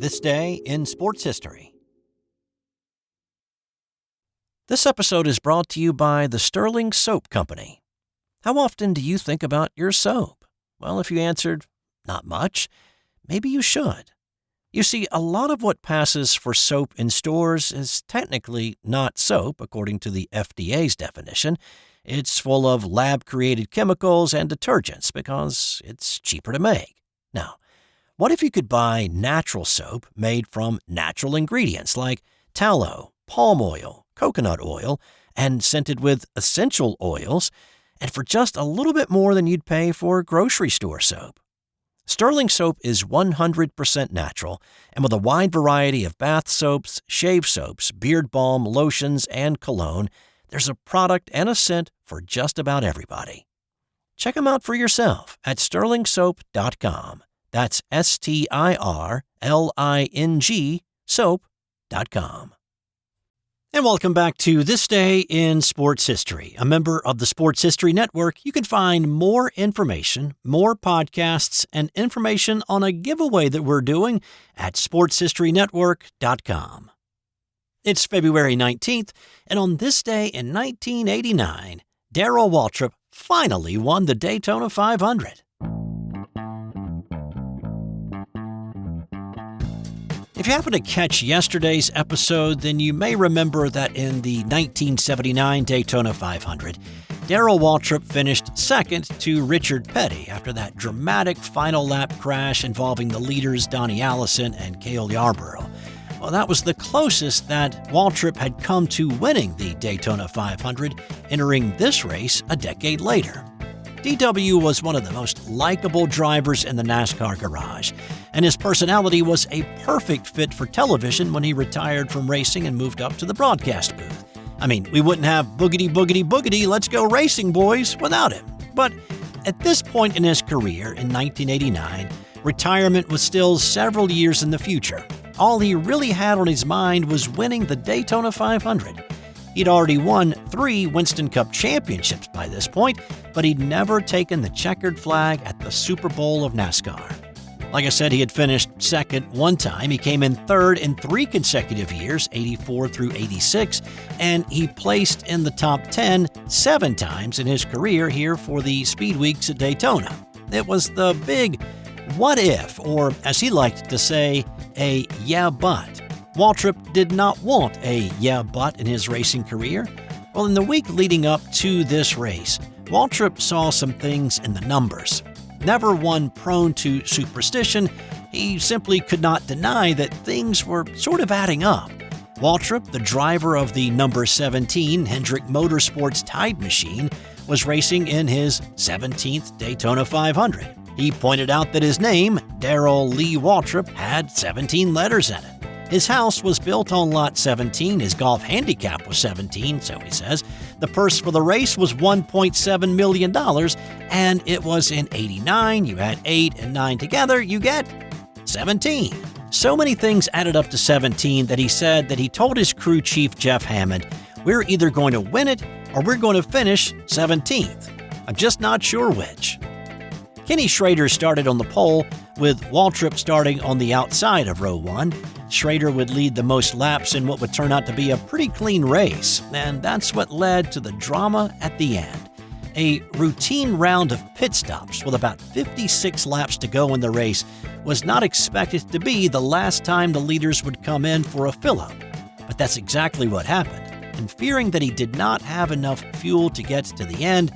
This Day in Sports History. This episode is brought to you by the Sterling Soap Company. How often do you think about your soap? Well, if you answered, not much, maybe you should. You see, a lot of what passes for soap in stores is technically not soap, according to the FDA's definition. It's full of lab-created chemicals and detergents because it's cheaper to make. Now, what if you could buy natural soap made from natural ingredients like tallow, palm oil, coconut oil, and scented with essential oils, and for just a little bit more than you'd pay for grocery store soap? Sterling Soap is 100% natural, and with a wide variety of bath soaps, shave soaps, beard balm, lotions, and cologne, there's a product and a scent for just about everybody. Check them out for yourself at sterlingsoap.com. That's STIRLING soap.com. And welcome back to This Day in Sports History, a member of the Sports History Network. You can find more information, more podcasts, and information on a giveaway that we're doing at sportshistorynetwork.com. It's February 19th, and on this day in 1989, Darrell Waltrip finally won the Daytona 500. If you happen to catch yesterday's episode, then you may remember that in the 1979 Daytona 500, Darrell Waltrip finished second to Richard Petty after that dramatic final lap crash involving the leaders Donnie Allison and Cale Yarborough. Well, that was the closest that Waltrip had come to winning the Daytona 500, entering this race a decade later. DW was one of the most likable drivers in the NASCAR garage, and his personality was a perfect fit for television when he retired from racing and moved up to the broadcast booth. I mean, we wouldn't have Boogity, Boogity, Boogity, Let's Go Racing Boys without him. But at this point in his career, in 1989, retirement was still several years in the future. All he really had on his mind was winning the Daytona 500. He'd already won 3 Winston Cup championships by this point, but he'd never taken the checkered flag at the Super Bowl of NASCAR. Like I said, he had finished second one time. He came in third in 3 consecutive years, 84 through 86, and he placed in the top 10 7 times in his career here for the Speed Weeks at Daytona. It was the big what if, or as he liked to say, a yeah but. Waltrip did not want a yeah but in his racing career. Well, in the week leading up to this race, Waltrip saw some things in the numbers. Never one prone to superstition, he simply could not deny that things were sort of adding up. Waltrip, the driver of the number 17 Hendrick Motorsports Tide Machine, was racing in his 17th Daytona 500. He pointed out that his name, Darrell Lee Waltrip, had 17 letters in it. His house was built on lot 17, his golf handicap was 17, so he says. The purse for the race was $1.7 million, and it was in 89. You add 8 and 9 together, you get 17. So many things added up to 17 that he said that he told his crew chief, Jeff Hammond, "We're either going to win it or we're going to finish 17th. I'm just not sure which." Kenny Schrader started on the pole, with Waltrip starting on the outside of row 1. Schrader would lead the most laps in what would turn out to be a pretty clean race, and that's what led to the drama at the end. A routine round of pit stops with about 56 laps to go in the race was not expected to be the last time the leaders would come in for a fill-up. But that's exactly what happened, and fearing that he did not have enough fuel to get to the end,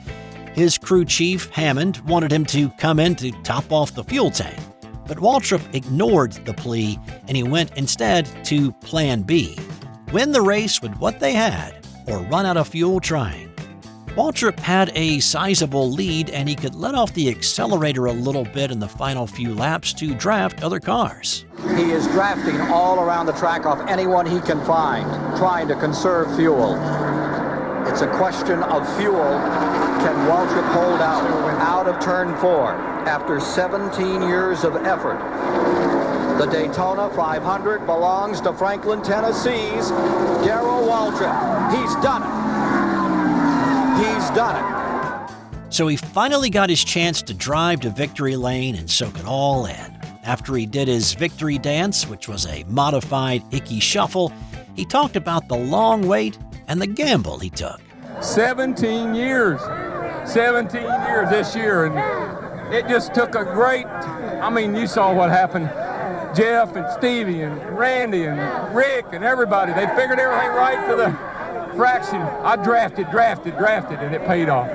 his crew chief, Hammond, wanted him to come in to top off the fuel tank. But Waltrip ignored the plea, and he went instead to Plan B. Win the race with what they had, or run out of fuel trying. Waltrip had a sizable lead, and he could let off the accelerator a little bit in the final few laps to draft other cars. He is drafting all around the track off anyone he can find, trying to conserve fuel. It's a question of fuel. Can Waltrip hold out of turn 4 after 17 years of effort? The Daytona 500 belongs to Franklin, Tennessee's Darrell Waltrip. He's done it. He's done it. So he finally got his chance to drive to victory lane and soak it all in. After he did his victory dance, which was a modified Icky Shuffle, he talked about the long wait and the gamble he took. 17 years this year, and it just took a great, you saw what happened. Jeff and Stevie and Randy and Rick and everybody, they figured everything right to the fraction. I drafted, and it paid off.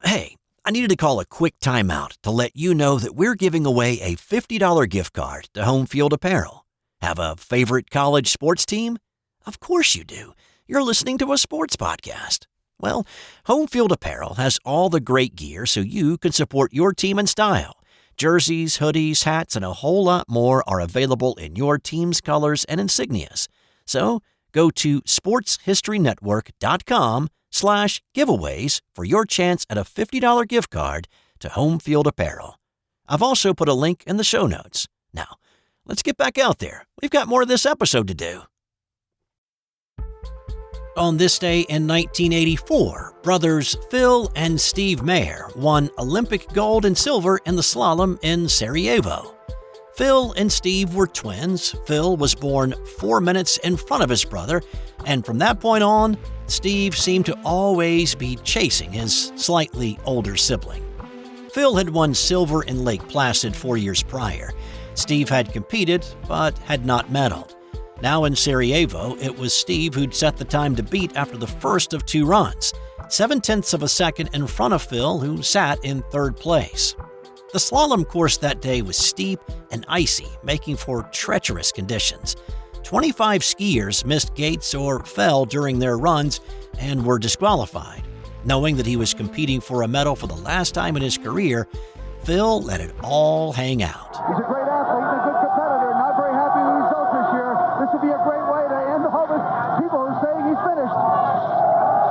Hey, I needed to call a quick timeout to let you know that we're giving away a $50 gift card to Home Field Apparel. Have a favorite college sports team? Of course you do. You're listening to a sports podcast. Well, Home Field Apparel has all the great gear so you can support your team in style. Jerseys, hoodies, hats, and a whole lot more are available in your team's colors and insignias. So go to sportshistorynetwork.com/giveaways for your chance at a $50 gift card to Home Field Apparel. I've also put a link in the show notes. Now, let's get back out there. We've got more of this episode to do. On this day in 1984, brothers Phil and Steve Mahre won Olympic gold and silver in the slalom in Sarajevo. Phil and Steve were twins. Phil was born 4 minutes in front of his brother, and from that point on, Steve seemed to always be chasing his slightly older sibling. Phil had won silver in Lake Placid 4 years prior. Steve had competed, but had not medaled. Now in Sarajevo, it was Steve who'd set the time to beat after the first of 2 runs, 0.7 of a second in front of Phil, who sat in third place. The slalom course that day was steep and icy, making for treacherous conditions. 25 skiers missed gates or fell during their runs and were disqualified. Knowing that he was competing for a medal for the last time in his career, Phil let it all hang out. He's a great athlete, he's a good competitor, not very happy with the results this year. This would be a great way to end all the people who say he's finished.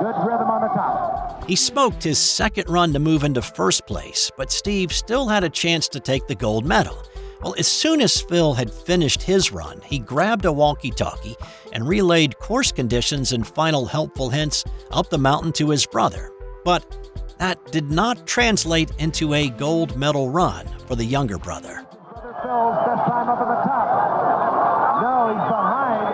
Good rhythm on the top. He smoked his second run to move into first place, but Steve still had a chance to take the gold medal. Well, as soon as Phil had finished his run, he grabbed a walkie-talkie and relayed course conditions and final helpful hints up the mountain to his brother. But that did not translate into a gold medal run for the younger brother. Brother Phil's best time up at the top. No, he's behind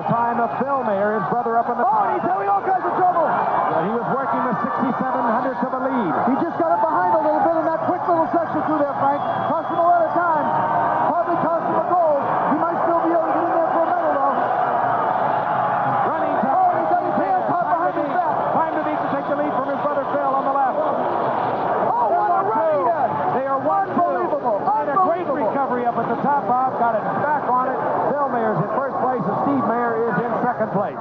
the time of Phil Mahre, his brother up in the top. Oh, he's having all kinds of trouble. Yeah, he was working with 67 hundredths of a lead. He just got it behind a little bit in that quick little section through there, Frank. Cost him a lot of time. Probably cost him a gold. He might still be able to get in there for a medal, though. Running time. Oh, he's got his hand caught behind his back. Time to beat to take the lead from his brother Phil on the left. Oh, what a run he had. They are unbelievable. And a great recovery up at the top. Bob got it back on it. Phil Mahre's in first place and Steve Mahre is in second place.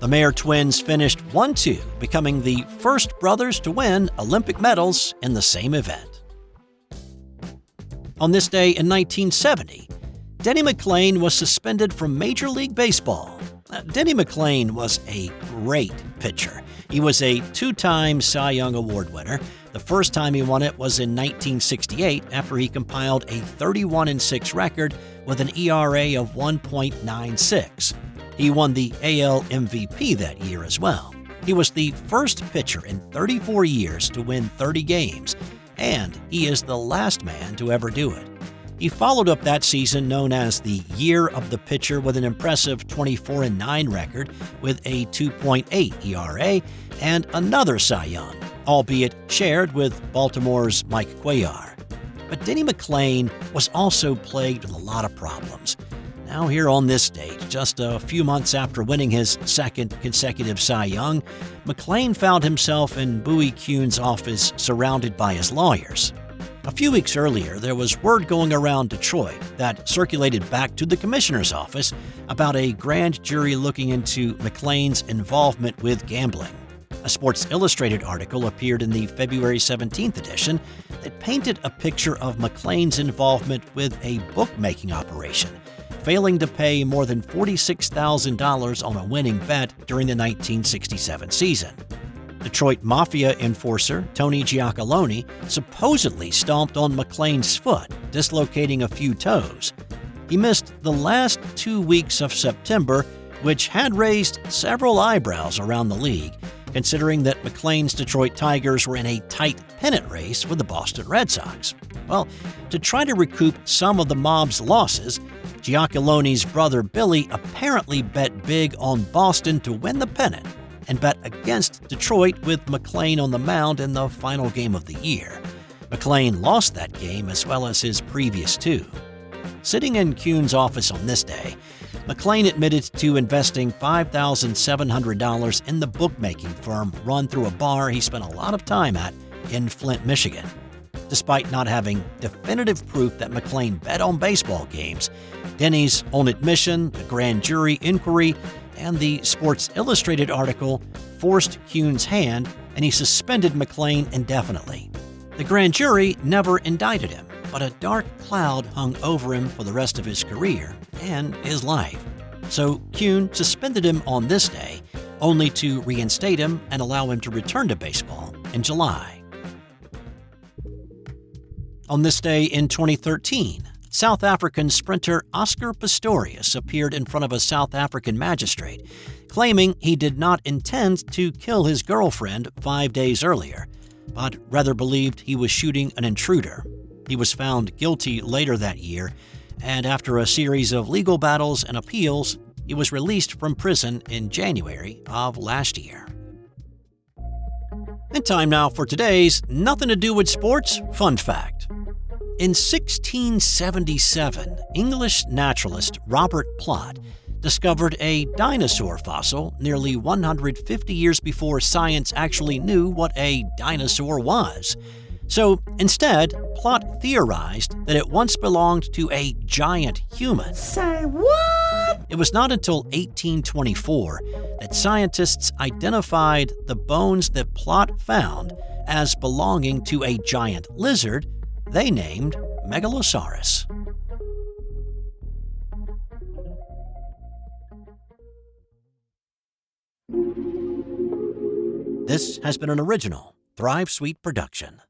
The Mahre twins finished 1-2, becoming the first brothers to win Olympic medals in the same event. On this day in 1970, Denny McLain was suspended from Major League Baseball. Denny McLain was a great pitcher. He was a 2-time Cy Young Award winner. The first time he won it was in 1968 after he compiled a 31-6 record with an ERA of 1.96. He won the AL MVP that year as well. He was the first pitcher in 34 years to win 30 games, and he is the last man to ever do it. He followed up that season known as the Year of the Pitcher with an impressive 24-9 record with a 2.8 ERA and another Cy Young, albeit shared with Baltimore's Mike Cuellar. But Denny McLain was also plagued with a lot of problems. Now here on this date, just a few months after winning his second consecutive Cy Young, McLain found himself in Bowie Kuhn's office surrounded by his lawyers. A few weeks earlier, there was word going around Detroit that circulated back to the commissioner's office about a grand jury looking into McLain's involvement with gambling. A Sports Illustrated article appeared in the February 17th edition that painted a picture of McLain's involvement with a bookmaking operation, failing to pay more than $46,000 on a winning bet during the 1967 season. Detroit Mafia enforcer Tony Giacalone supposedly stomped on McLain's foot, dislocating a few toes. He missed the last 2 weeks of September, which had raised several eyebrows around the league, considering that McLain's Detroit Tigers were in a tight pennant race with the Boston Red Sox. Well, to try to recoup some of the mob's losses, Giacaloni's brother Billy apparently bet big on Boston to win the pennant and bet against Detroit with McLain on the mound in the final game of the year. McLain lost that game as well as his previous two. Sitting in Kuhn's office on this day, McLain admitted to investing $5,700 in the bookmaking firm run through a bar he spent a lot of time at in Flint, Michigan. Despite not having definitive proof that McLain bet on baseball games, Denny's own admission, the grand jury inquiry, and the Sports Illustrated article forced Kuhn's hand, and he suspended McLain indefinitely. The grand jury never indicted him, but a dark cloud hung over him for the rest of his career and his life. So Kuhn suspended him on this day, only to reinstate him and allow him to return to baseball in July. On this day in 2013, South African sprinter Oscar Pistorius appeared in front of a South African magistrate, claiming he did not intend to kill his girlfriend 5 days earlier, but rather believed he was shooting an intruder. He was found guilty later that year, and after a series of legal battles and appeals, he was released from prison in January of last year. And time now for today's Nothing to Do with Sports Fun Fact. In 1677, English naturalist Robert Plot discovered a dinosaur fossil nearly 150 years before science actually knew what a dinosaur was. So instead, Plot theorized that it once belonged to a giant human. Say what? It was not until 1824 that scientists identified the bones that Plot found as belonging to a giant lizard they named Megalosaurus. This has been an original Thrive Suite production.